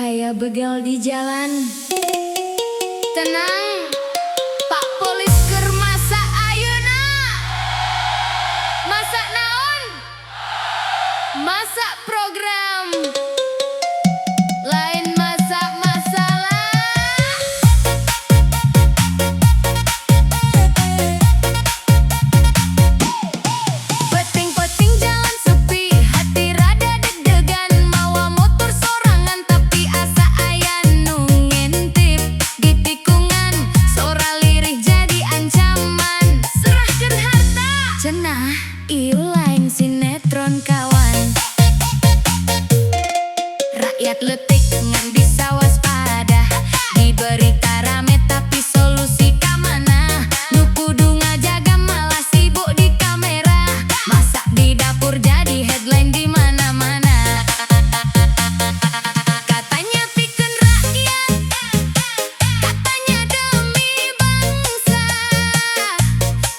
Aya begal di jalan. Tenang, Pak Polis keur masak ayeuna. Masak naon? Masak program. Lain masak masalah. Peting-peting jalan sepi, hati rada deg-degan. Mawa motor sorangan tapi asa aya nu ngintip. Di tikungan, sora lirih jadi ancaman. Serahkeun harta, cenah ieu lain sinetron kawan. Rakyat leutik ngan bisa waspada. Di berita rame tapi solusi ka mana? Nu kudu ngajaga malah sibuk di kamera. Masak di dapur jadi headline di mana-mana. Katanya pikeun rakyat, katanya demi bangsa.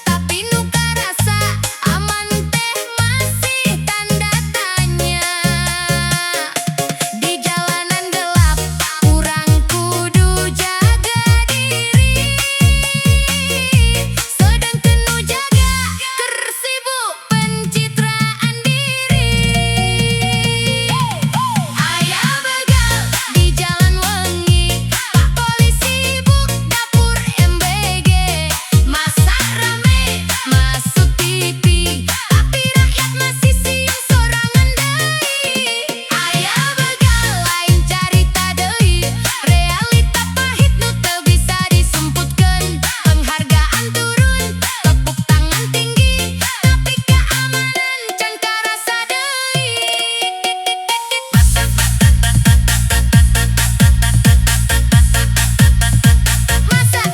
Tapi nu karasa aman teh masih tanda tanya. Di jalanan gelap, urang kudu jaga diri. Sedangkan nu jaga keur sibuk pencitraan diri. Aya begal di jalan wengi, Pak Polis sibuk dapur MBG. Masak rame masuk TV, tapi rakyat masih siung sorangan deui. Aya begal lain carita deui, realita pahit nu teu bisa disumputkeun. Penghargaan turun, tepuk tangan tinggi, tapi keamanan can karasa deui. Masak,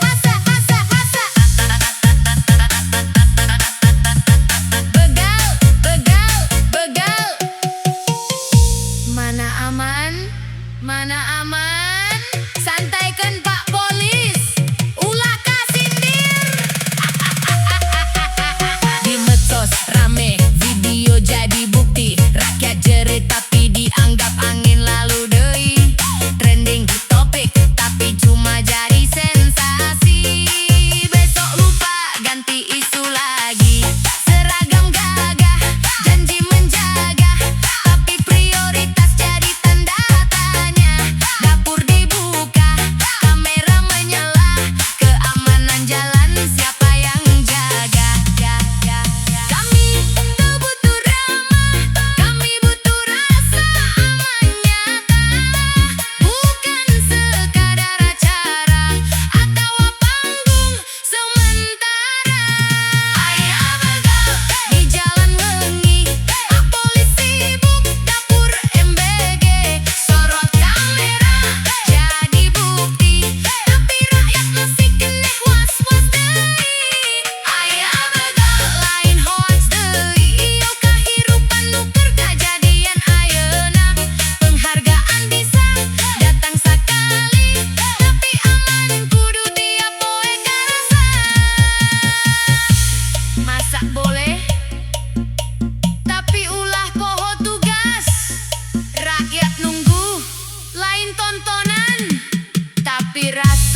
masak, masak, masak. Begal, begal, begal. Mana aman? Mana aman? Santaikeun Pak Polis, ulah ka sindir. Di medsos rame, video jadi bukti. Rakyat jerit tapi dianggap angin lalu deui. Trending topik tapi cuma jadi sensasi. Besok lupa ganti isu lagi. Seragam gagah, janji menjaga, tapi prioritas jadi tanda tanya. Dapur dibuka, kamera menyala, keamanan jalan siapa yang jaga? Kami teu butuh drama, kami butuh rasa aman nyata. Bukan sekadar acara atau panggung sementara. Aya begal di jalan wengi, Pak Polis sibuk dapur MBG. Sorot kamera jadi bukti, tapi rakyat masih keneh was-was deui. Aya begal lain hoax deui, ieu kahirupan nu keur kajadian ayeuna. Penghargaan bisa datang sakali, tapi aman kudu tiap poe karasa. Masak boleh, tapi ulah poho tugas. Rakyat nunggu, lain tontonan, tapi rasa.